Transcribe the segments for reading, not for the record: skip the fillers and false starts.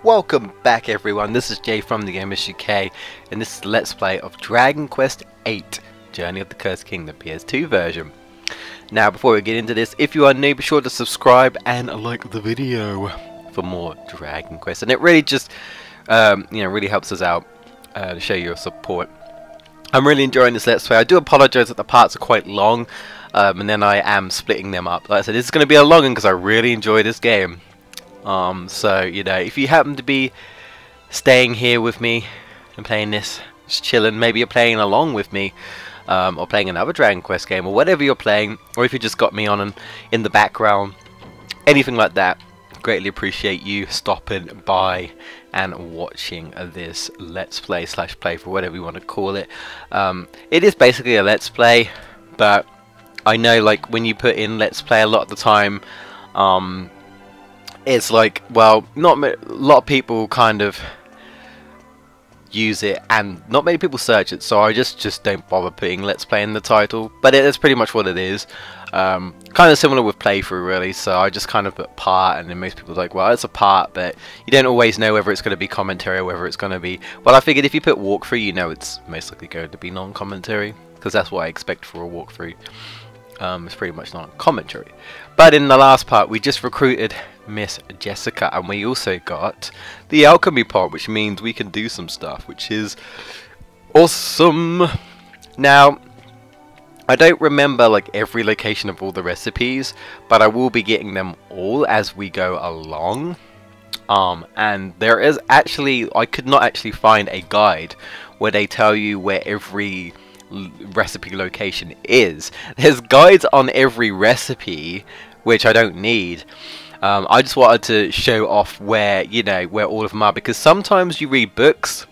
Welcome back everyone, this is Jay from the GamebustersUK and this is Let's Play of Dragon Quest VIII Journey of the Cursed King, the PS2 version. Now before we get into this, if you are new, be sure to subscribe and like the video for more Dragon Quest, and it really just really helps us out to show your support. I'm really enjoying this Let's Play. I do apologize that the parts are quite long, and then I am splitting them up. Like I said, this is going to be a long one because I really enjoy this game. So, you know, if you happen to be staying here with me and playing this, just chilling, maybe you're playing along with me, or playing another Dragon Quest game, or whatever you're playing, or if you just got me on and in the background, anything like that, greatly appreciate you stopping by and watching this Let's Play / playthrough, whatever you want to call it. It is basically a Let's Play, but I know, like, when you put in Let's Play, a lot of the time, it's like, well, a lot of people kind of use it and not many people search it, so I just don't bother putting Let's Play in the title, but it is pretty much what it is. Kind of similar with playthrough really, so I just kind of put part, and then most people are like, well, it's a part, but you don't always know whether it's going to be commentary or whether it's going to be, well, I figured if you put walkthrough, you know it's most likely going to be non-commentary, because that's what I expect for a walkthrough. It's pretty much not commentary. But in the last part we just recruited Miss Jessica, and we also got the alchemy part, which means we can do some stuff, which is awesome. Now I don't remember like every location of all the recipes, but I will be getting them all as we go along. And there is actually, I could not actually find a guide where they tell you where every recipe location is. There's guides on every recipe, which I don't need. I just wanted to show off where, you know, where all of them are, because sometimes you read books,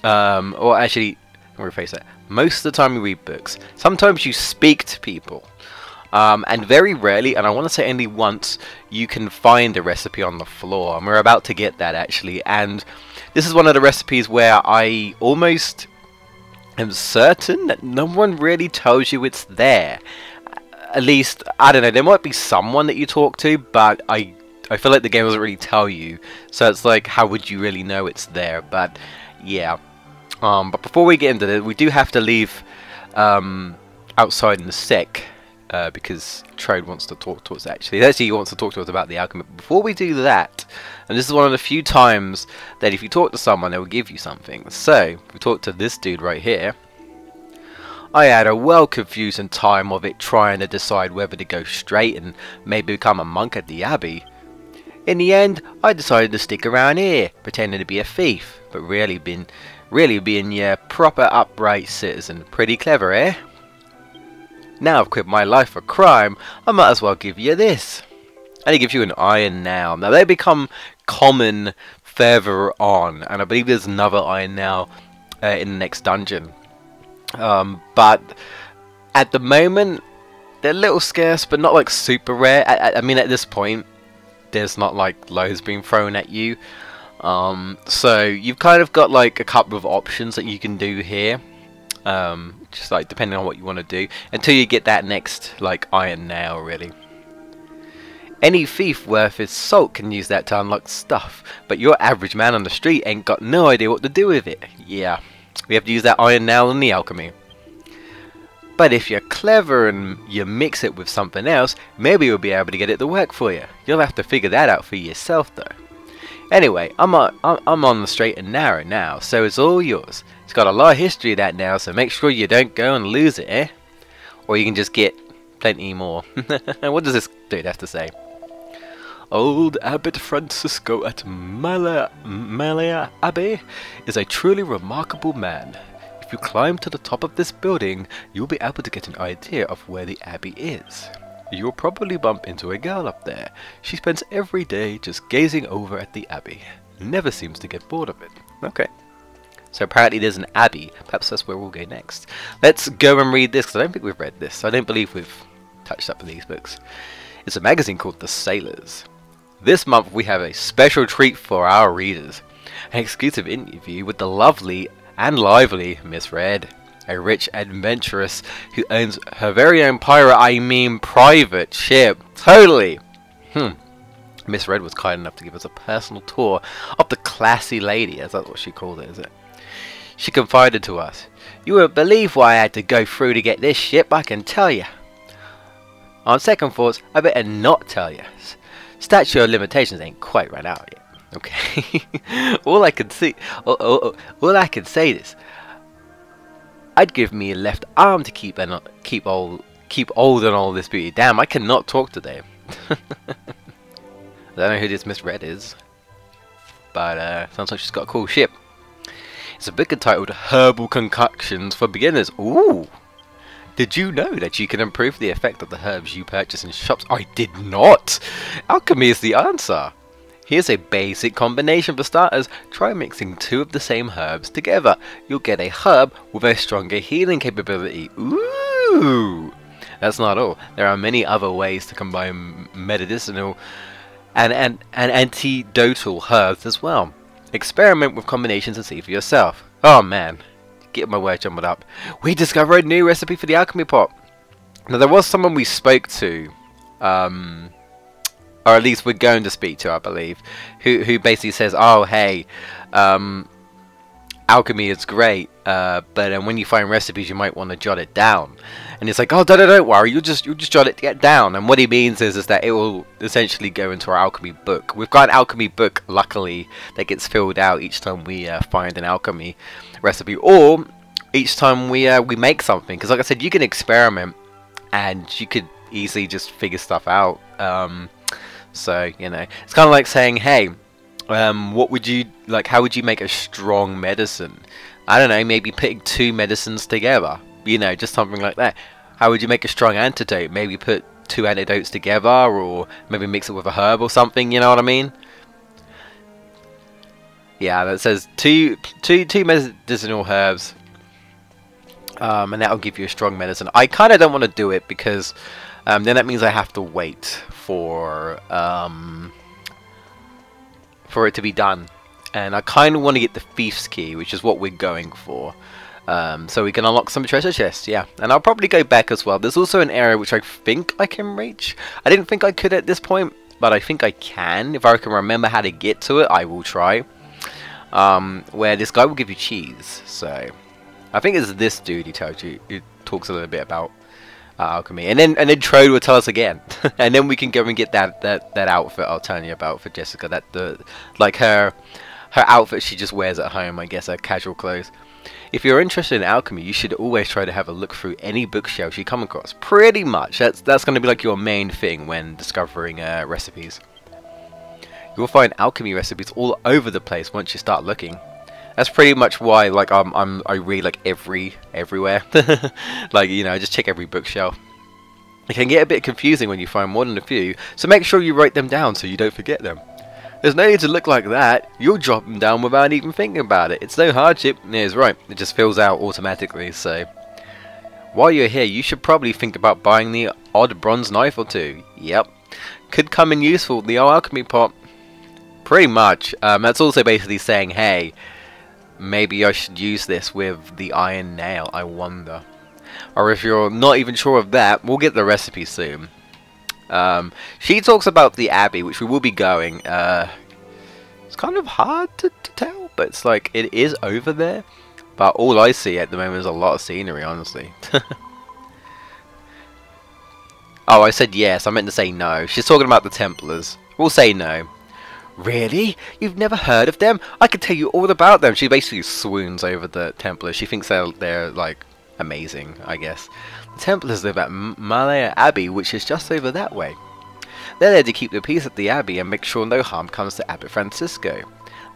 or actually, let me rephrase that, most of the time you read books, sometimes you speak to people, and very rarely, and I want to say only once, you can find a recipe on the floor, and we're about to get that actually. And this is one of the recipes where I almost am certain that no one really tells you it's there. At least, I don't know, there might be someone that you talk to, but I feel like the game doesn't really tell you, so it's like, how would you really know it's there? But yeah, but before we get into this, we do have to leave outside in the sec, because Troad wants to talk to us. Actually he wants to talk to us about the alchemy. Before we do that, and this is one of the few times that if you talk to someone, they will give you something. So we talk to this dude right here. I had a well confusing time of it, trying to decide whether to go straight and maybe become a monk at the abbey. In the end, I decided to stick around here, pretending to be a thief, but really being your proper upright citizen. Pretty clever, eh? Now I've quit my life for crime, I might as well give you this. And he gives you an iron nail. Now they become common further on, and I believe there's another iron nail in the next dungeon. But at the moment they're a little scarce, but not like super rare. I mean, at this point there's not like loads being thrown at you, so you've kind of got like a couple of options that you can do here, just like depending on what you want to do, until you get that next like iron nail really. Any thief worth his salt can use that to unlock stuff, but your average man on the street ain't got no idea what to do with it. Yeah, we have to use that iron nail in the alchemy. But if you're clever and you mix it with something else, maybe you'll be able to get it to work for you. You'll have to figure that out for yourself though. Anyway, I'm on the straight and narrow now, so it's all yours. It's got a lot of history that now, so make sure you don't go and lose it, eh? Or you can just get plenty more. What does this dude have to say? Old Abbot Francisco at Malaya Abbey is a truly remarkable man. If you climb to the top of this building, you'll be able to get an idea of where the abbey is. You'll probably bump into a girl up there. She spends every day just gazing over at the abbey. Never seems to get bored of it. Okay. So apparently there's an abbey. Perhaps that's where we'll go next. Let's go and read this, because I don't think we've read this. I don't believe we've touched up with these books. It's a magazine called The Sailors. This month we have a special treat for our readers. An exclusive interview with the lovely and lively Miss Red, a rich adventuress who owns her very own private ship. Totally. Miss Red was kind enough to give us a personal tour of the classy lady, as that's what she called it, is it? She confided to us, "You won't believe what I had to go through to get this ship, I can tell you. On second thoughts, I better not tell you. Statute of limitations ain't quite run out yet. Okay." all I can say is, I'd give me a left arm to keep old and all this beauty. Damn, I cannot talk today. I don't know who this Miss Red is, but sounds like she's got a cool ship. It's a book entitled Herbal Concoctions for Beginners. Ooh! Did you know that you can improve the effect of the herbs you purchase in shops? I did not! Alchemy is the answer. Here's a basic combination for starters. Try mixing 2 of the same herbs together. You'll get a herb with a stronger healing capability. Ooh! That's not all. There are many other ways to combine medicinal and antidotal herbs as well. Experiment with combinations and see for yourself. Oh man, get my word jumbled up. We discovered a new recipe for the alchemy pot. Now there was someone we spoke to, or at least we're going to speak to, I believe, who basically says, "Oh hey, alchemy is great, but when you find recipes, you might want to jot it down." And it's like, "Oh, don't worry, you'll just jot it down." And what he means is that it will essentially go into our alchemy book. We've got an alchemy book, luckily, that gets filled out each time we find an alchemy recipe, or each time we make something. Because like I said, you can experiment, and you could easily just figure stuff out. So you know, it's kind of like saying, "Hey, what would you like? How would you make a strong medicine?" I don't know, maybe putting 2 medicines together. You know, just something like that. How would you make a strong antidote? Maybe put 2 antidotes together, or maybe mix it with a herb or something. You know what I mean? Yeah, that says two medicinal herbs, and that'll give you a strong medicine. I kind of don't want to do it because then that means I have to wait for it to be done, and I kind of want to get the Thief's Key, which is what we're going for. So we can unlock some treasure chests, yeah. And I'll probably go back as well. There's also an area which I think I can reach. I didn't think I could at this point, but I think I can. If I can remember how to get to it, I will try. Where this guy will give you cheese. So I think it's this dude he tells you. He talks a little bit about alchemy, and then Troad will tell us again, and then we can go and get that outfit I'll tell you about for Jessica. Like her outfit she just wears at home, I guess, her casual clothes. If you're interested in alchemy, you should always try to have a look through any bookshelves you come across. Pretty much, that's going to be like your main thing when discovering recipes. You'll find alchemy recipes all over the place once you start looking. That's pretty much why, like, I read like everywhere. Like, you know, I just check every bookshelf. It can get a bit confusing when you find more than a few, so make sure you write them down so you don't forget them. There's no need to look like that. You'll drop them down without even thinking about it. It's no hardship. Yeah, it's right. It just fills out automatically. So while you're here, you should probably think about buying the odd bronze knife or 2. Yep, could come in useful. The old alchemy pot. Pretty much. That's also basically saying, hey, maybe I should use this with the iron nail. I wonder. Or if you're not even sure of that, we'll get the recipe soon. She talks about the Abbey, which we will be going. It's kind of hard to tell, but it's like it is over there. But all I see at the moment is a lot of scenery, honestly. Oh, I said yes. I meant to say no. She's talking about the Templars. We'll say no. Really? You've never heard of them? I could tell you all about them. She basically swoons over the Templars. She thinks they're like amazing, I guess. The Templars live at Malaya Abbey, which is just over that way. They're there to keep the peace at the Abbey and make sure no harm comes to Abbot Francisco.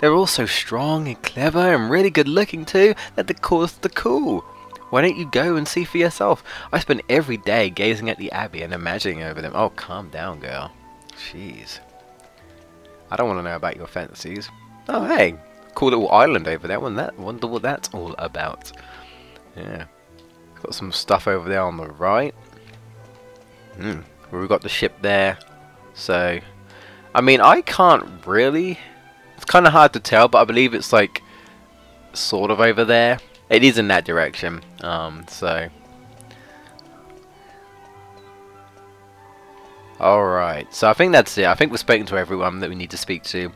They're all so strong and clever and really good looking too that they call us the cool. Why don't you go and see for yourself? I spend every day gazing at the Abbey and imagining over them. Oh, calm down, girl. Jeez. I don't want to know about your fantasies. Oh, hey. Cool little island over there. Wonder what that's all about. Yeah. Got some stuff over there on the right. We've got the ship there. So, I mean, I can't really. It's kind of hard to tell, but I believe it's like sort of over there. It is in that direction. So Alright, so I think that's it. I think we've spoken to everyone that we need to speak to.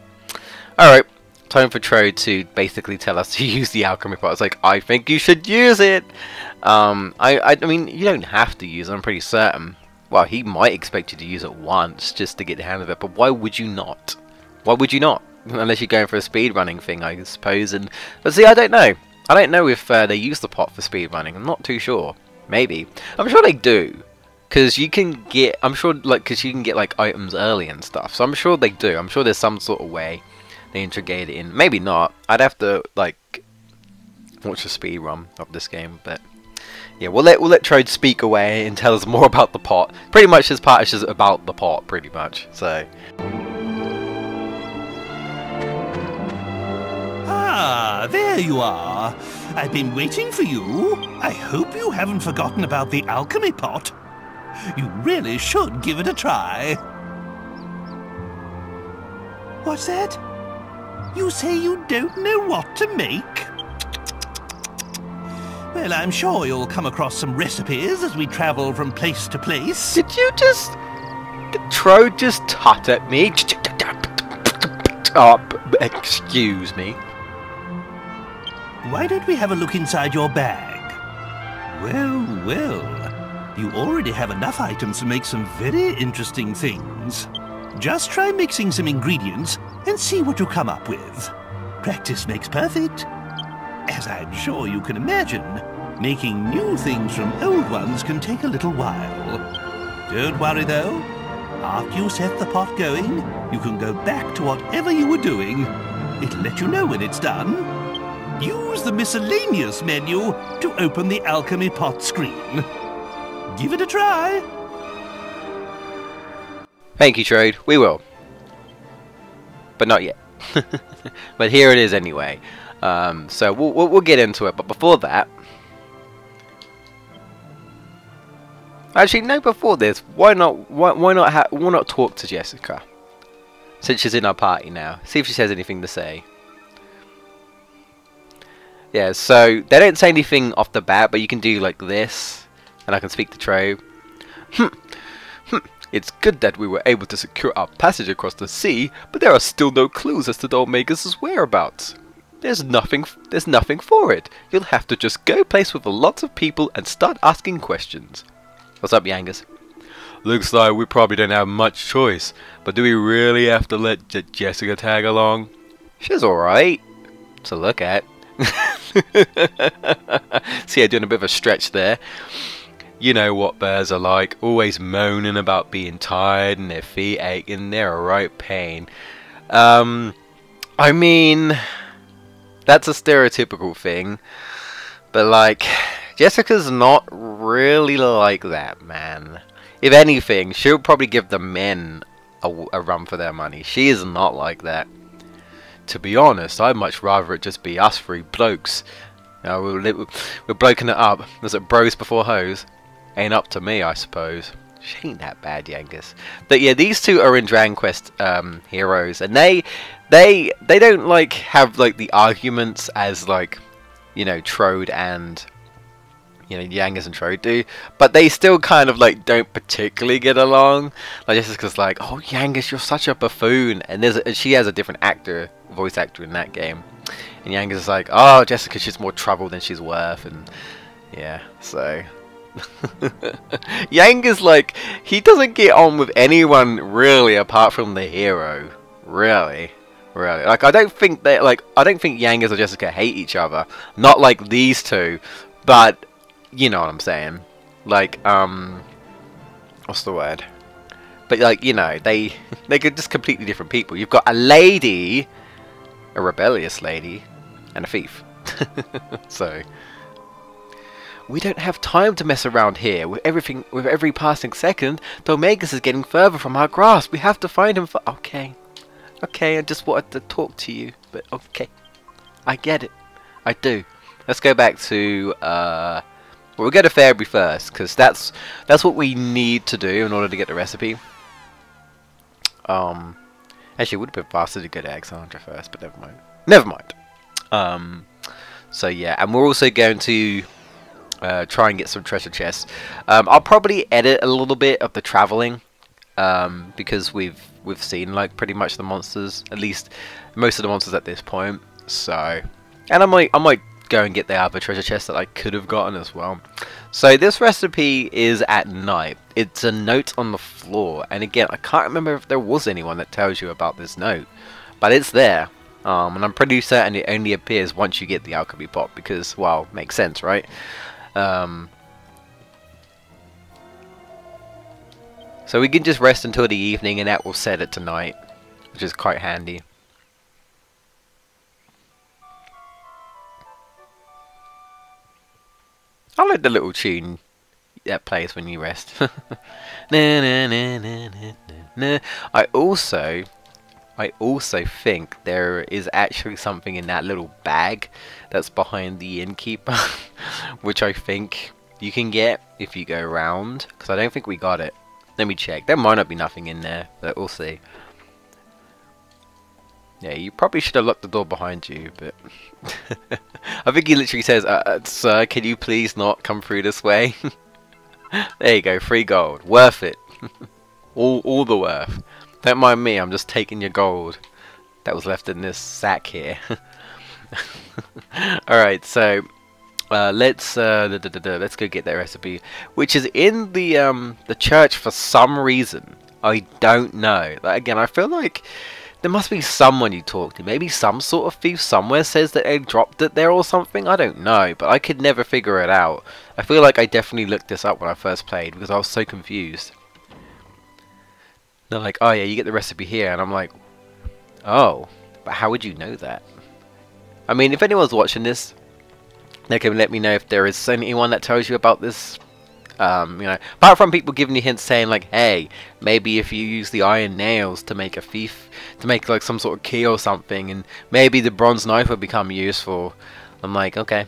Alright, time for Troad to basically tell us to use the alchemy pot. It's like, I think you should use it! I mean, you don't have to use it, I'm pretty certain. Well, he might expect you to use it once, just to get the hang of it, but why would you not? Why would you not? Unless you're going for a speedrunning thing, I suppose. But see, I don't know. I don't know if they use the pot for speedrunning. I'm not too sure. Maybe. I'm sure they do. Because you can get, I'm sure, like, because you can get, like, items early and stuff. So I'm sure they do. I'm sure there's some sort of way they integrate it in. Maybe not. I'd have to, like, watch a speedrun of this game. But, yeah, we'll let Troad speak away and tell us more about the pot. Pretty much his part is just about the pot, pretty much. So. Ah, there you are. I've been waiting for you. I hope you haven't forgotten about the alchemy pot. You really should give it a try. What's that? You say you don't know what to make? Well, I'm sure you'll come across some recipes as we travel from place to place. Did you just... Did Troad just tut at me? Oh, excuse me. Why don't we have a look inside your bag? Well, well. You already have enough items to make some very interesting things. Just try mixing some ingredients and see what you come up with. Practice makes perfect. As I'm sure you can imagine, making new things from old ones can take a little while. Don't worry though. After you set the pot going, you can go back to whatever you were doing. It'll let you know when it's done. Use the miscellaneous menu to open the alchemy pot screen. Give it a try. Thank you, Troad. We will. But not yet. But here it is anyway. So we'll get into it. But before that... Actually, no, before this, why not talk to Jessica? Since she's in our party now. See if she has anything to say. Yeah, so they don't say anything off the bat, but you can do like this, and I can speak to Troad. It's good that we were able to secure our passage across the sea, but there are still no clues as to the Omegas' whereabouts. There's nothing for it. You'll have to just go place with lots of people and start asking questions. What's up, Yangus? Looks like we probably don't have much choice, but do we really have to let Jessica tag along? She's alright to look at. See, I'm doing a bit of a stretch there. You know what bears are like, always moaning about being tired and their feet aching, they're a right pain. I mean, that's a stereotypical thing, but like, Jessica's not really like that, man. If anything, she'll probably give the men a run for their money. She is not like that. To be honest, I'd much rather it just be us three blokes. You know, we're bloking it up. Was it bros before hoes? Ain't up to me, I suppose. She ain't that bad, Yangus. But yeah, these two are in Dragon Quest heroes, and they don't like have like the arguments as like, you know, Troad and, you know, Yangus and Troad do, but they still kind of like don't particularly get along. Like Jessica's like, oh Yangus, you're such a buffoon, and she has a different voice actor in that game, and Yangus is like, oh Jessica, she's more trouble than she's worth, and yeah, so Yangus, like, he doesn't get on with anyone really apart from the hero, really. Like, I don't think Yangus or Jessica hate each other, not like these two, but you know what I'm saying. Like, what's the word? But like, you know, they're just completely different people. You've got a lady, a rebellious lady, and a thief. So we don't have time to mess around here. With every passing second, the Omegas is getting further from our grasp. We have to find him for... Okay, I just wanted to talk to you, but okay, I get it. I do. Let's go back to well, we'll go to Fairy first, because that's what we need to do in order to get the recipe. Actually, it would have been faster to go to Alexandra first, but never mind. So yeah, and we're also going to try and get some treasure chests. I'll probably edit a little bit of the traveling because we've seen like pretty much the monsters, at least most of the monsters at this point. So, and I might go and get the other treasure chest that I could have gotten as well. So this recipe is at night. It's a note on the floor, and again, I can't remember if there was anyone that tells you about this note, but it's there. And I'm pretty certain it only appears once you get the alchemy pot, because, well, makes sense, right? So we can just rest until the evening, and that will set it to night, which is quite handy. I like the little tune that plays when you rest. Na, na, na, na, na, na. I also think there is actually something in that little bag that's behind the innkeeper, which I think you can get if you go around, because I don't think we got it. Let me check. There might not be nothing in there, but we'll see. Yeah, you probably should have locked the door behind you, but I think he literally says, sir, can you please not come through this way? There you go, free gold. Worth it. all the worth. Don't mind me, I'm just taking your gold that was left in this sack here. Alright, so let's go get that recipe, which is in the church for some reason. I don't know. Like, again, I feel like there must be someone you talk to. Maybe some sort of thief somewhere says that they dropped it there or something. I don't know, but I could never figure it out. I feel like I definitely looked this up when I first played because I was so confused. They're like, oh yeah, you get the recipe here, and I'm like, oh, but how would you know that? I mean, if anyone's watching this, they can let me know if there is anyone that tells you about this. You know, apart from people giving you hints saying like, hey, maybe if you use the iron nails to make a thief, to make like some sort of key or something, and maybe the bronze knife will become useful. I'm like, okay.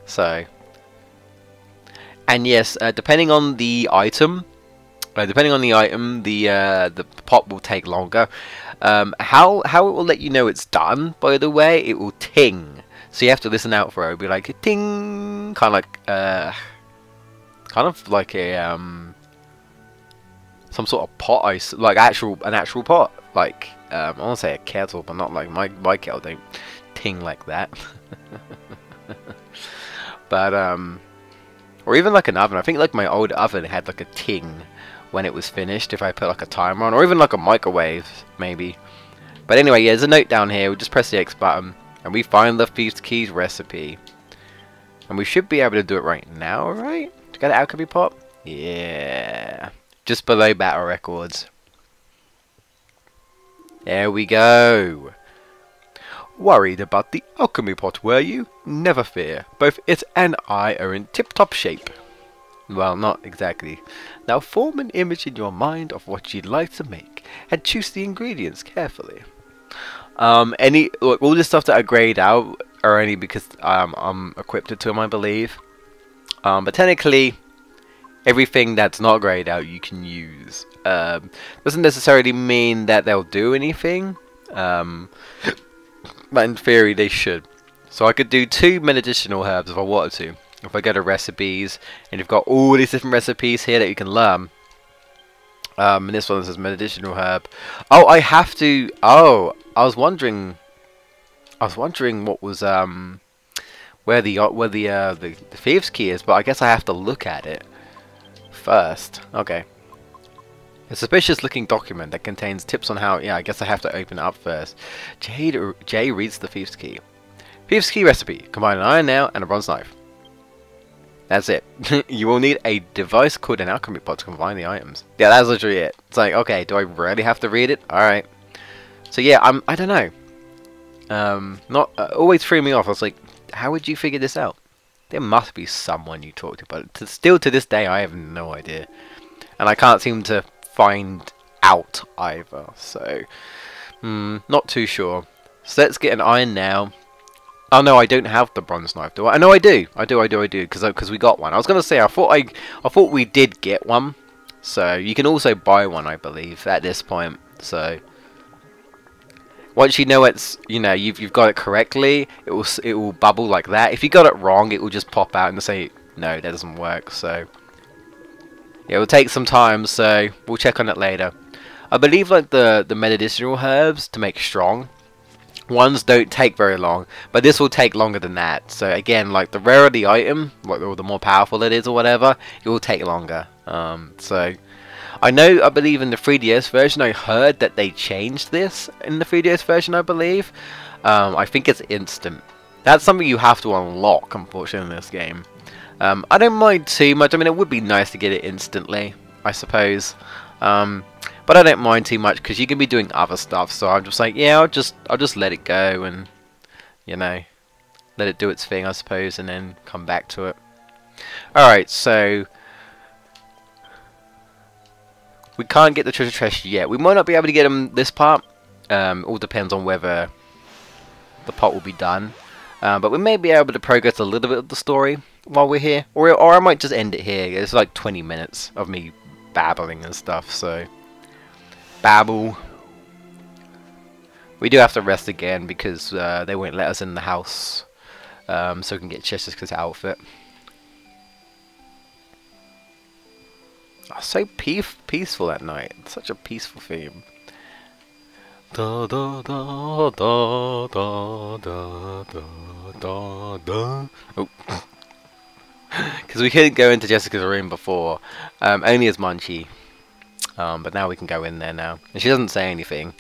So, and yes, depending on the item, the pot will take longer. How it will let you know it's done, by the way, it will ting. So you have to listen out for it. It'll be like a ting, kind of like a some sort of pot ice, like an actual pot, like I want to say a kettle, but not like my kettle don't ting like that. But or even like an oven. I think like my old oven had like a ting when it was finished if I put like a timer on, or even like a microwave maybe. But anyway, yeah, there's a note down here. We just press the X button and we find the Thief's Keys recipe, and we should be able to do it right now, right? Got an alchemy pot? Yeah. Just below battle records. There we go. Worried about the alchemy pot, were you? Never fear. Both it and I are in tip-top shape. Well, not exactly. Now form an image in your mind of what you'd like to make, and choose the ingredients carefully. Look, all the stuff that I grayed out are only because I'm equipped to them, I believe. But technically, everything that's not grayed out you can use. Doesn't necessarily mean that they'll do anything, but in theory they should. So I could do 2 medicinal herbs if I wanted to. If I go to recipes, and you've got all these different recipes here that you can learn. And this one says medicinal herb. Oh, I have to. Oh, I was wondering what was where the Thieves' Key is, but I guess I have to look at it first. Okay. A suspicious looking document that contains tips on how, yeah, I guess I have to open it up first. Jay reads the Thieves' Key. Thieves' Key recipe. Combine an iron nail and a bronze knife. That's it. You will need a device called an alchemy pot to combine the items. Yeah, that's literally it. It's like, okay, do I really have to read it? Alright. So yeah, I don't know. Always threw me off. I was like, how would you figure this out? There must be someone you talk to, but still to this day I have no idea. And I can't seem to find out either, so not too sure. So let's get an iron nail. Oh no, I don't have the bronze knife, do I? No, I do. I do, because we got one. I was gonna say I thought we did get one. So you can also buy one, I believe, at this point. So once you know you've got it correctly, it will bubble like that. If you got it wrong, it will just pop out and say no, that doesn't work. So Yeah, it will take some time, so we'll check on it later. I believe like the medicinal herbs to make strong ones don't take very long, but this will take longer than that. So again, like the rarer the item, like, or the more powerful it is or whatever, it will take longer. So I believe in the 3DS version, I heard that they changed this in the 3DS version, I believe. I think it's instant. That's something you have to unlock, unfortunately, in this game. I don't mind too much. I mean, it would be nice to get it instantly, I suppose. But I don't mind too much because you can be doing other stuff. So I'm just like, yeah, I'll just let it go and, you know, let it do its thing, I suppose, and then come back to it. All right, so we can't get the treasure chest yet. We might not be able to get them this part. All depends on whether the pot will be done. But we may be able to progress a little bit of the story while we're here, or I might just end it here. It's like 20 minutes of me babbling and stuff, so babble. We do have to rest again because they won't let us in the house, so we can get Jessica's outfit. Oh, so peaceful at night. It's such a peaceful theme. Da da da da da da da da. Oh, because we couldn't go into Jessica's room before, only as Munchie. But now we can go in there now, and she doesn't say anything.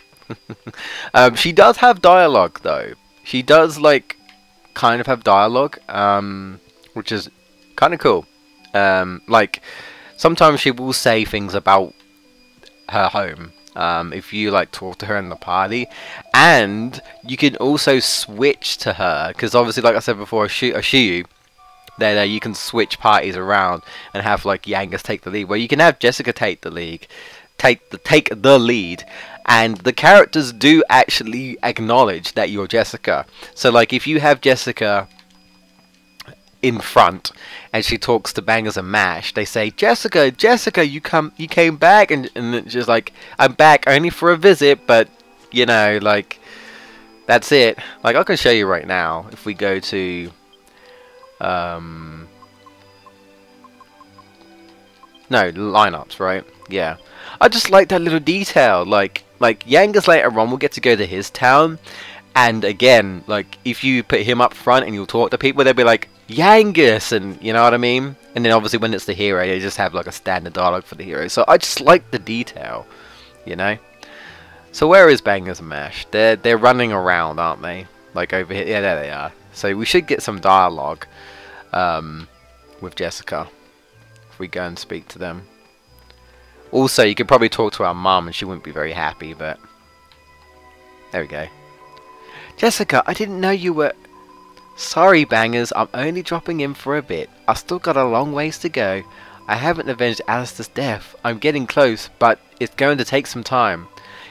She does have dialogue though. She does like kind of have dialogue, which is kind of cool. Like sometimes she will say things about her home. If you like talk to her in the party, and you can also switch to her because obviously, like I said before, Ashiyu, then you can switch parties around and have like Yangus take the lead. Well, you can have Jessica take the lead, take the lead, and the characters do actually acknowledge that you're Jessica. So like if you have Jessica in front and she talks to Bangers and Mash, they say, Jessica, you came back, and it's just like, I'm back only for a visit, but you know, like that's it. Like I can show you right now if we go to no, lineups, right? Yeah, I just like that little detail. Like Yangus later on will get to go to his town, and again, like if you put him up front and you'll talk to people, they'll be like, Yangus, and you know what I mean? And then obviously when it's the hero, they just have like a standard dialogue for the hero. So I just like the detail, you know? So where is Bangers and Mash? They're running around, aren't they? Like over here. Yeah, there they are. So we should get some dialogue with Jessica if we go and speak to them. Also, you could probably talk to our mum and she wouldn't be very happy, but there we go. Jessica, I didn't know you were... Sorry, Bangers, I'm only dropping in for a bit. I've still got a long ways to go. I haven't avenged Alistair's death. I'm getting close, but it's going to take some time.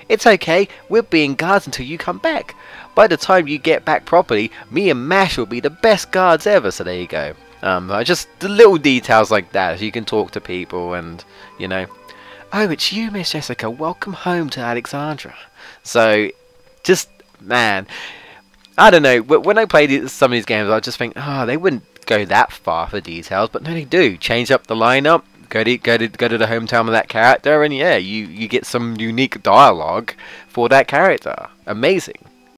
It's okay, we're being guards until you come back. By the time you get back properly, me and Mash will be the best guards ever, so there you go. Just the little details like that, so you can talk to people and, you know. Oh, it's you, Miss Jessica. Welcome home to Alexandra. So, just, man... I don't know, when I play some of these games, I just think, oh, they wouldn't go that far for details, but no, they do. Change up the lineup, go to the hometown of that character, and yeah, you get some unique dialogue for that character. Amazing.